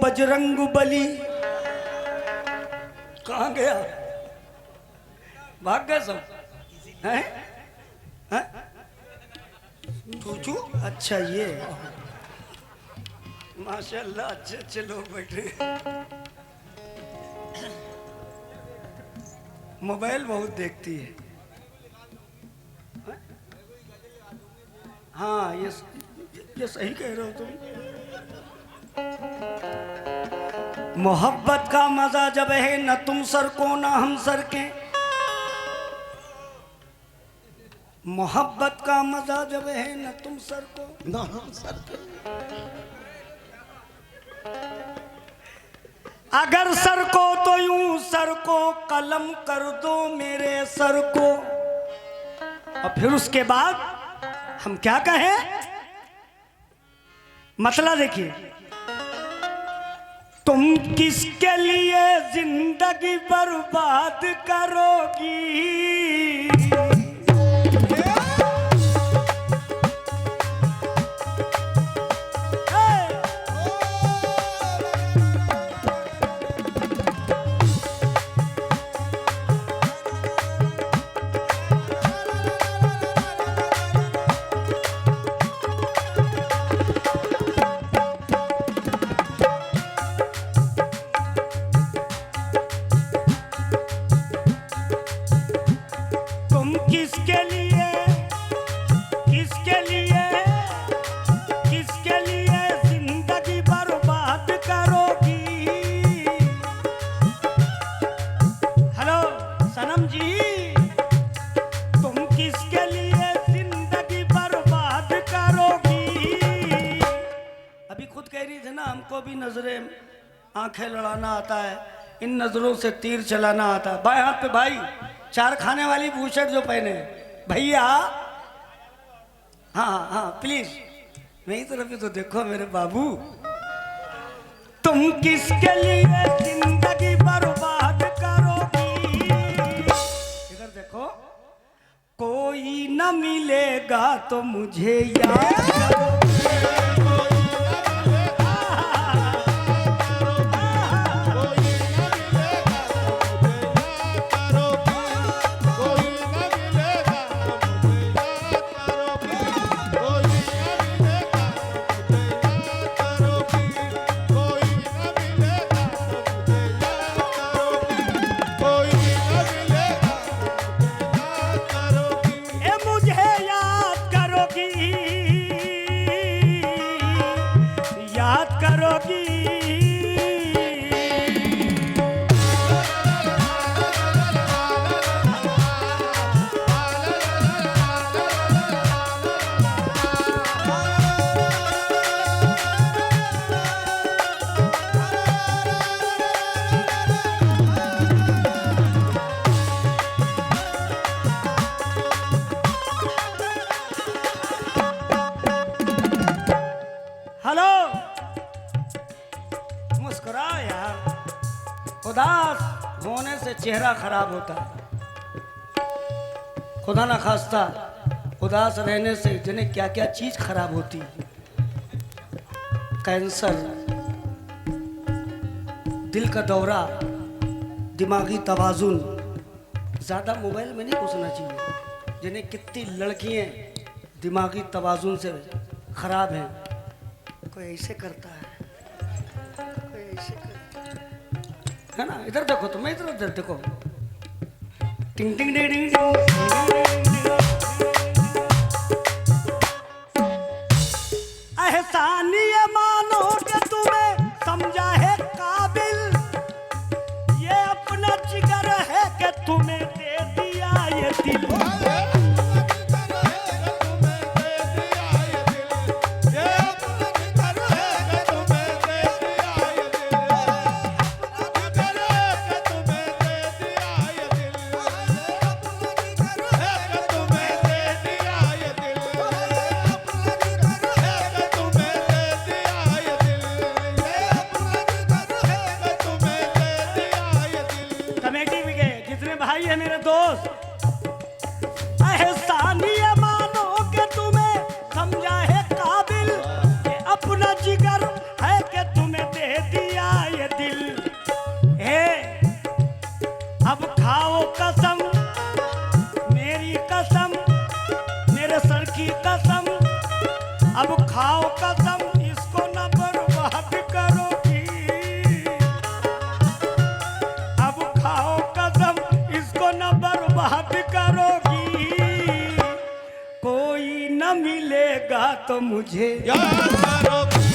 बजरंग बली। कहाँ गया? भाग गए सब हैं? हैं? चूचू? अच्छा ये माशाल्लाह अच्छे अच्छे लोग बैठे। मोबाइल बहुत देखती है। हाँ ये सही कह रहे हो तुम। मोहब्बत का मजा जब है न तुम सर को न हम सर के। मोहब्बत का मजा जब है न तुम सर को न हम सर के। अगर सर को तो यूं सर को कलम कर दो मेरे सर को। और फिर उसके बाद हम क्या कहें? मतलब देखिए, तुम किसके लिए जिंदगी बर्बाद करोगी? आंखें लड़ाना आता है, इन नजरों से तीर चलाना आता है। बाएं हाथ पे भाई चार खाने वाली बूशर्ट जो पहने भैया। हाँ हाँ प्लीज मेरी तरफ भी तो देखो मेरे बाबू। तुम किसके लिए जिंदगी बर्बाद करोगी? इधर देखो, कोई न मिलेगा तो मुझे याद करो। उदास होने से चेहरा खराब होता है। खुदा ना खास्ता उदास रहने से जिन्हें क्या क्या चीज खराब होती है। कैंसर, दिल का दौरा, दिमागी तवाजुन। ज्यादा मोबाइल में नहीं घुसना चाहिए। जिन्हें कितनी लड़कियां दिमागी तवाजुन से खराब हैं। कोई ऐसे करता है, कोई ऐसे करता है ना। इधर देखो तुम, इधर देखो। टिंग टिंग टिंग टिंग एहसान ये मानो कि तुम्हें समझा है काबिल। ये अपना जिगर है कि तुम्हें दे दिया ये दिल। है मेरे दोस्त, एहसान ये मानो कि तुम्हें समझा है काबिल। ये अपना जिगर है कि तुम्हें दे दिया तो मुझे याद करोगी,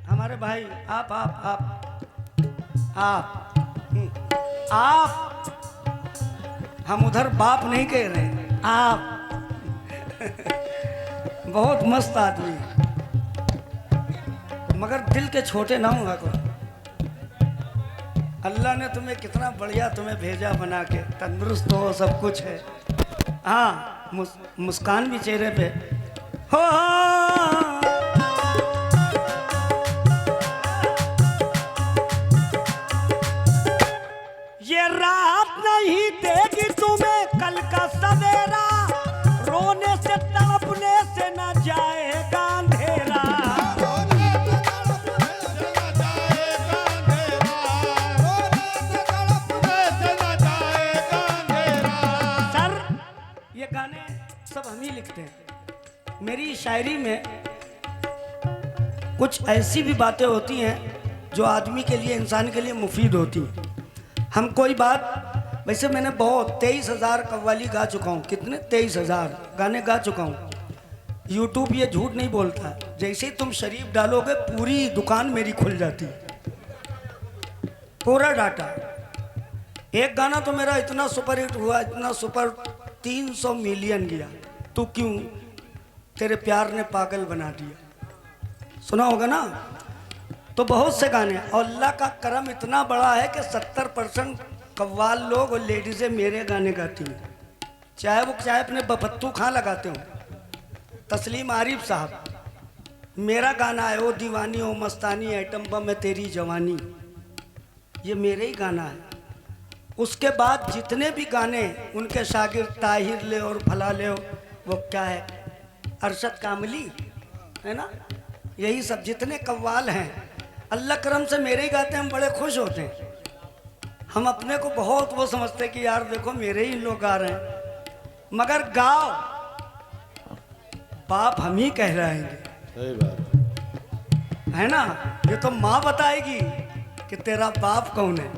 हमारे भाई आप हम उधर बाप नहीं कह रहे, आप बहुत मस्त आदमी मगर दिल के छोटे ना होगा को। अल्लाह ने तुम्हें कितना बढ़िया तुम्हें भेजा बना के, तंदुरुस्त हो, सब कुछ है। हाँ, मुस्कान भी चेहरे पे हो। ये रात नहीं देगी तुम्हें कल का सवेरा, रोने से तड़पने से न जाएगा अंधेरा। सर, ये गाने सब हम ही लिखते हैं। मेरी शायरी में कुछ ऐसी भी बातें होती हैं जो आदमी के लिए, इंसान के लिए मुफीद होती हैं। हम कोई बात, वैसे मैंने बहुत 23,000 कव्वाली गा चुका हूँ। कितने? 23,000 गाने गा चुका हूँ। यूट्यूब ये झूठ नहीं बोलता, जैसे ही तुम शरीफ डालोगे पूरी दुकान मेरी खुल जाती, पूरा डाटा। एक गाना तो मेरा इतना सुपर हिट हुआ, इतना सुपर, 300 मिलियन गया। तू क्यों, तेरे प्यार ने पागल बना दिया, सुना होगा ना। तो बहुत से गाने, और अल्लाह का करम इतना बड़ा है कि 70% कव्वाल लोग और लेडीज़ें मेरे गाने गाती हैं, चाहे अपने बपत्तू खां लगाते हो। तस्लीम आरिफ साहब, मेरा गाना है, ओ दीवानी ओ मस्तानी आइटम बम है तेरी जवानी, ये मेरे ही गाना है। उसके बाद जितने भी गाने उनके शागिर्द ताहिर ले और भला ले, वो क्या है, अरशद कामली है ना, यही सब जितने कव्वाल हैं अल्लाह करम से मेरे ही गाते हैं। हम बड़े खुश होते हैं। हम अपने को बहुत वो समझते हैं कि यार देखो मेरे ही लोग गा रहे हैं, मगर गाओ बाप हम ही कह रहे हैं, सही बात है ना। ये तो माँ बताएगी कि तेरा बाप कौन है।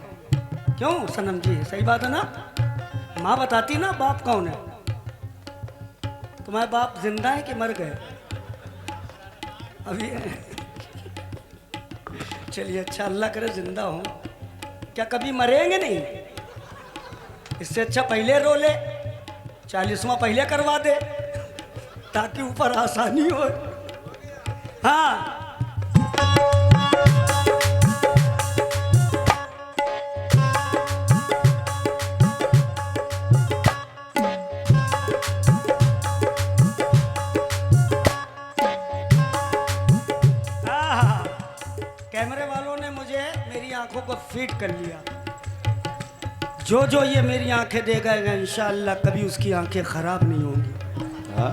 क्यों सनम जी, सही बात है ना, माँ बताती ना बाप कौन है। तुम्हारे बाप जिंदा है कि मर गए अभी? चलिए अच्छा, अल्लाह करे जिंदा हो। क्या कभी मरेंगे नहीं? इससे अच्छा पहले रो ले, 40वां पहले करवा दे ताकि ऊपर आसानी हो। हाँ, कैमरे वालों ने मुझे मेरी आंखों को फीड कर लिया। जो जो ये मेरी आंखें देगा इंशाअल्लाह कभी उसकी आंखें खराब नहीं होंगी। हाँ?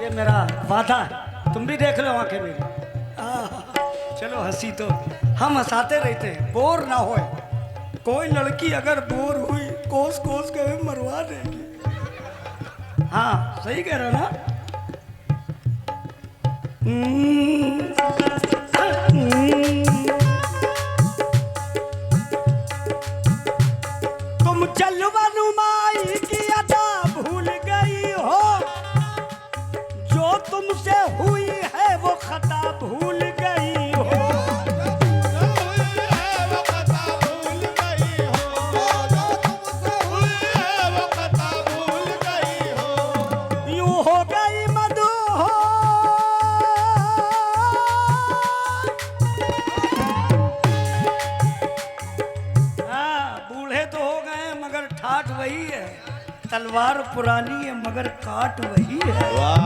ये मेरा वादा है। तुम भी देख लो आंखें मेरी। चलो हंसी तो हम हंसाते रहते हैं, बोर ना होए। कोई लड़की अगर बोर हुई कोस कोस के मरवा देगी। हाँ सही कह रहे हो ना। तुम जलवा नुमाई की अदा भूल गई हो, जो तुमसे हुई है वो खता भूल गई हो। यूं हो गई मधु हो तलवार पुरानी है मगर काट वही है। वाह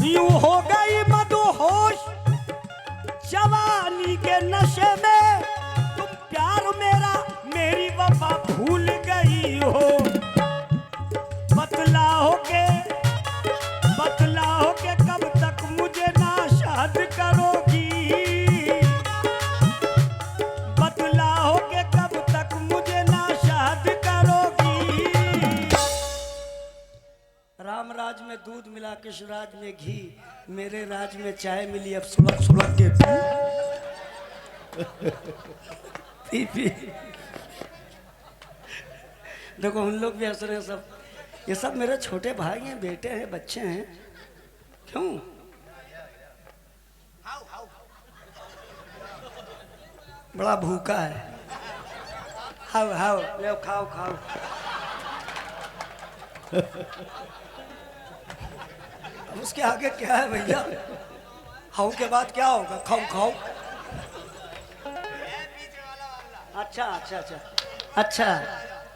यूं हो गई मदहोश जवानी के नशे में, तुम प्यार मेरा मेरी वफा भूल गई हो। बतलाओ के कब तक मुझे नाशाद करोगी, बतलाओ के कब तक मुझे नाशाद करोगी। राम राज में दूध मिला कृष्णराज में घी, मेरे राज में चाय मिली अब सुलग सुलग के पी। देखो उन लोग भी हंस रहे हैं सब, ये सब मेरे छोटे भाई हैं, बेटे हैं, बच्चे हैं। क्यों बड़ा भूखा है। हाउ हाउ ले खाओ खाओ। अब उसके आगे क्या है भैया, हाउ के बाद क्या होगा, खाओ खाओ। अच्छा अच्छा अच्छा अच्छा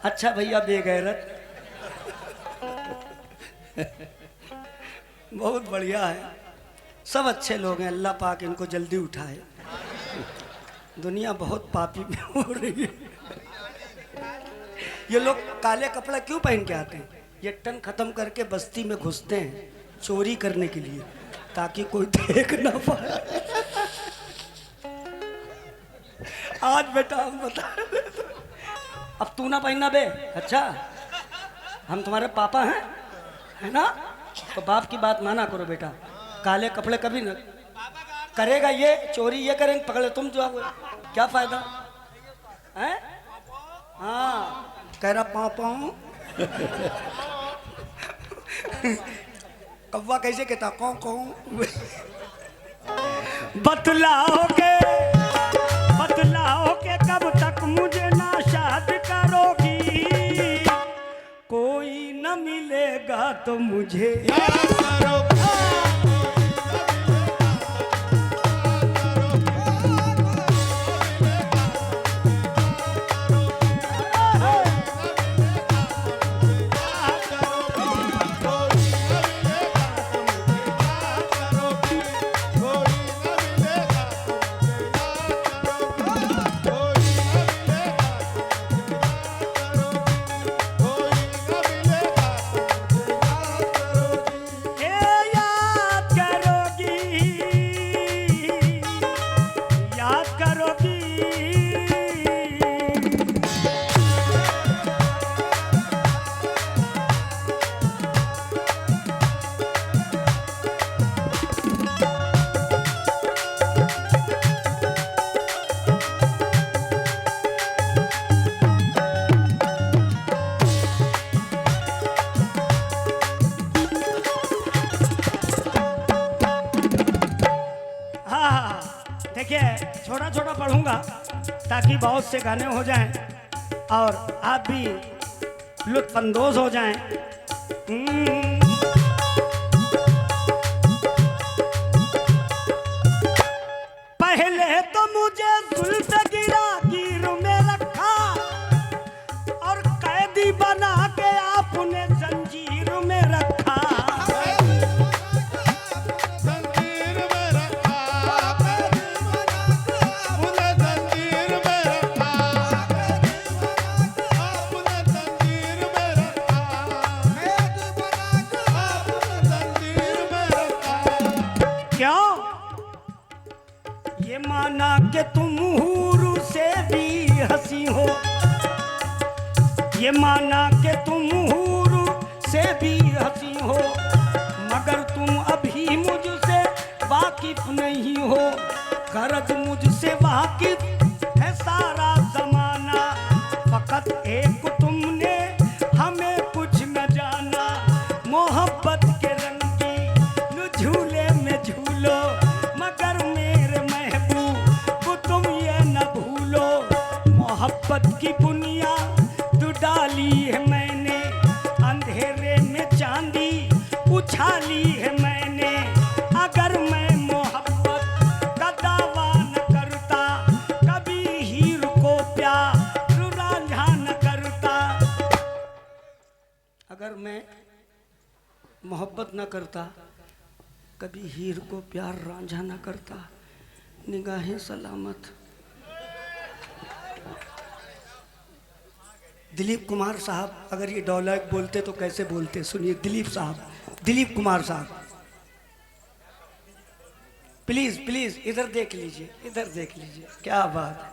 अच्छा भैया बेगैरत। बहुत बढ़िया है, सब अच्छे लोग हैं, अल्लाह पाक इनको जल्दी उठाए। दुनिया बहुत पापी में हो रही है। ये लोग काले कपड़ा क्यों पहन के आते हैं? ये टन खत्म करके बस्ती में घुसते हैं चोरी करने के लिए, ताकि कोई देख ना पाए। आज बेटा हम बता, अब तू ना पहनना बे। अच्छा हम तुम्हारे पापा हैं, है ना? तो बाप की बात माना करो बेटा। काले कपड़े कभी न करेगा, ये चोरी ये करेंगे, पकड़े तुम जो क्या फायदा है? हाँ कह रहा पापा। कौवा कैसे कहता कौं कौं। बतलाओगे कब तक मुझे नाशाद करोगी, कोई न मिलेगा तो मुझे छोटा छोटा पढ़ूंगा ताकि बहुत से गाने हो जाएं और आप भी लुत्फानंदोज हो जाएं। पहले तो मुझे जुल्फ गिर में रखा और कैदी बना के आपने जंजीर में रखा। ये माना कि तुम हूरू से भी हंसी हो, ये माना कि तुम हूरू से भी हंसी हो, मगर तुम अभी मुझसे वाकिफ नहीं हो। गरज मुझसे वाकिफ है सारा जमाना, फकत एक तुमने हमें कुछ न जाना। मोहब्बत के रंगी झूले में झूलो, मगर मेरे महबूब तुम ये न भूलो। मोहब्बत की बुनियाद डाली है मैंने, अगर मैं मोहब्बत न करता, कभी हीर को प्यार रांझा न करता, निगाहें सलामत। दिलीप कुमार साहब अगर ये डायलॉग बोलते तो कैसे बोलते, सुनिए। दिलीप साहब, दिलीप कुमार साहब, प्लीज प्लीज इधर देख लीजिए, इधर देख लीजिए, क्या बात है।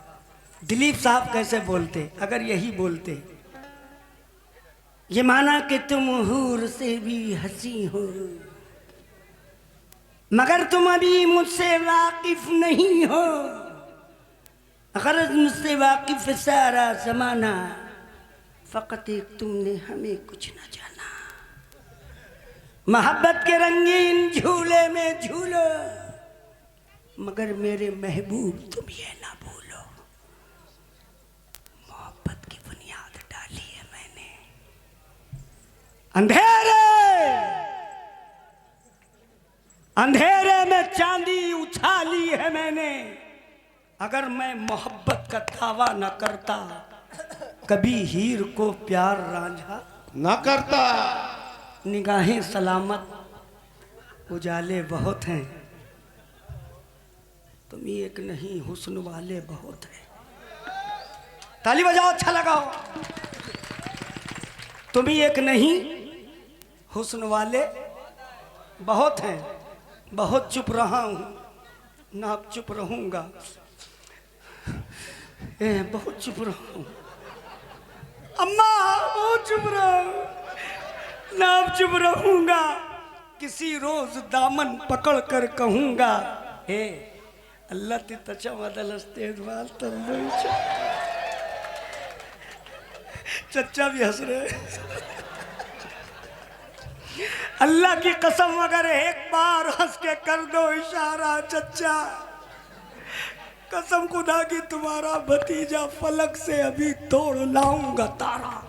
दिलीप साहब कैसे बोलते अगर यही बोलते, ये माना कि तुम हूर से भी हंसी हो, मगर तुम अभी मुझसे वाकिफ नहीं हो, अगर मुझसे वाकिफ सारा जमाना, फकत एक तुमने हमें कुछ न जाना। मोहब्बत के रंगीन झूले में झूलो, मगर मेरे महबूब तुम ये ना भूलो, मोहब्बत की बुनियाद डाली है मैंने, अंधेरे अंधेरे में चांदी उछाली है मैंने। अगर मैं मोहब्बत का दावा न करता, कभी हीर को प्यार रांझा ना करता। निगाहें सलामत, उजाले बहुत हैं, तुम एक नहीं हुस्न वाले बहुत हैं। ताली बजाओ, अच्छा लगाओ। तुम एक नहीं हुस्न वाले बहुत हैं। बहुत चुप रहा हूं ना, अब चुप रहूंगा। बहुत चुप रहा हूं अम्मा, बहुत चुप रहा हूं ना, अब चुप रहूंगा। किसी रोज दामन पकड़ कर कहूंगा, हे अल्लाह ती तचा मदलस्ते द्वाल तंदुई। चच्चा भी हंस रहे। अल्लाह की कसम अगर एक बार हंस के कर दो इशारा चच्चा, कसम खुदा की तुम्हारा भतीजा फलक से अभी तोड़ लाऊंगा तारा।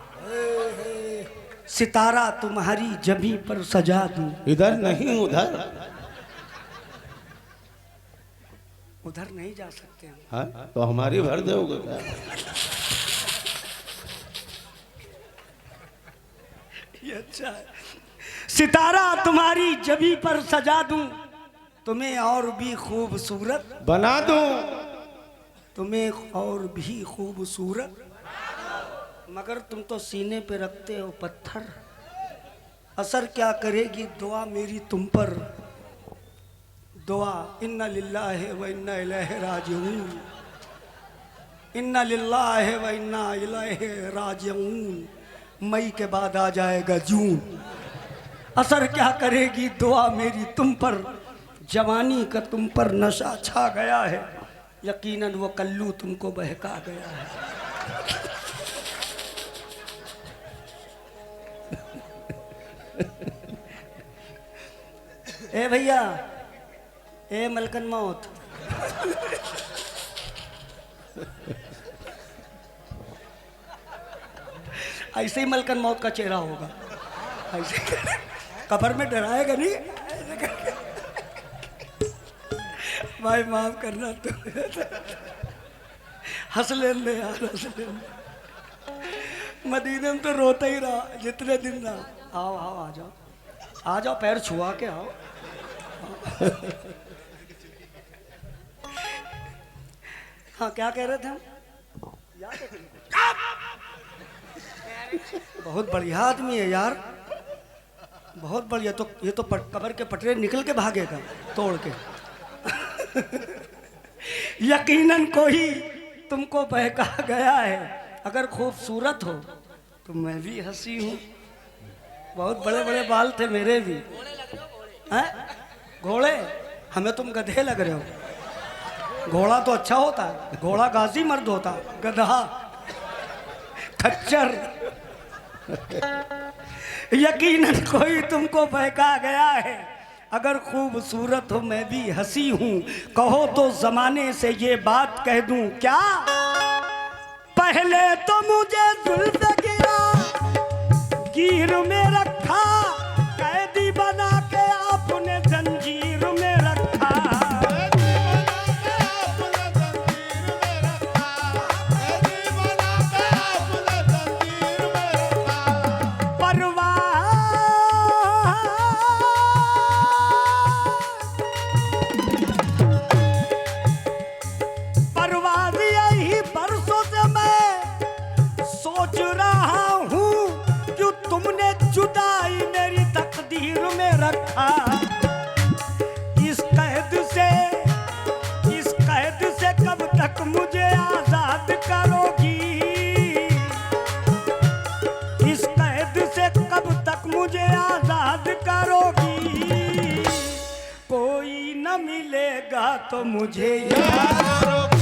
सितारा तुम्हारी जमी पर सजा दूं। इधर नहीं उधर। उधर नहीं जा सकते हम। हाँ तो हमारी भर दोगे क्या? ये अच्छा है। सितारा तुम्हारी जबी पर सजा दूं, तुम्हें और भी खूबसूरत बना दूं, तुम्हें और भी खूबसूरत, मगर तुम तो सीने पे रखते हो पत्थर। असर क्या करेगी दुआ मेरी तुम पर, दुआ इन्ना लिल्लाहि व इन्ना इलैहि राजिऊन, इन्ना लिल्लाहि व इन्ना इलैहि राजिऊन। मई के बाद आ जाएगा जून। असर क्या करेगी दुआ मेरी तुम पर, जवानी का तुम पर नशा छा गया है, यकीनन वो कल्लू तुमको बहका गया है। ए भैया, ए मलकन मौत, ऐसे ही मलकन मौत का चेहरा होगा, ऐसे कब्र में डराएगा नहीं। भाई माफ करना, तो हंस लेने यार, हंस लेने। मदीने में तो रोता ही रहा जितने दिन रहा। आओ आओ, आ जाओ आ जाओ, पैर छुआ के आओ। हाँ क्या कह रहे थे हम? बहुत बढ़िया आदमी है यार, बहुत बढ़िया। तो ये तो कब्र के पटरे निकल के भागेगा तोड़ के। यकीनन कोई तुमको बहका गया है, अगर खूबसूरत हो तो मैं भी हंसी हूँ। बहुत बड़े बड़े बाल थे मेरे भी। हैं घोड़े? हमें तुम गधे लग रहे हो। घोड़ा तो अच्छा होता है, घोड़ा गाजी मर्द होता, गधा खच्चर। यकीनन कोई तुमको बहका गया है, अगर खूबसूरत हो मैं भी हंसी हूँ। कहो तो जमाने से ये बात कह दूं क्या, पहले तो मुझे जुल्फ गिरा गिर में रखा, कैदी बना के आपने जंजीर में रखा। परवाह इस कैद से कब तक मुझे आजाद करोगी? इस कैद से कब तक मुझे आजाद करोगी? कोई न मिलेगा तो मुझे याद करोगी।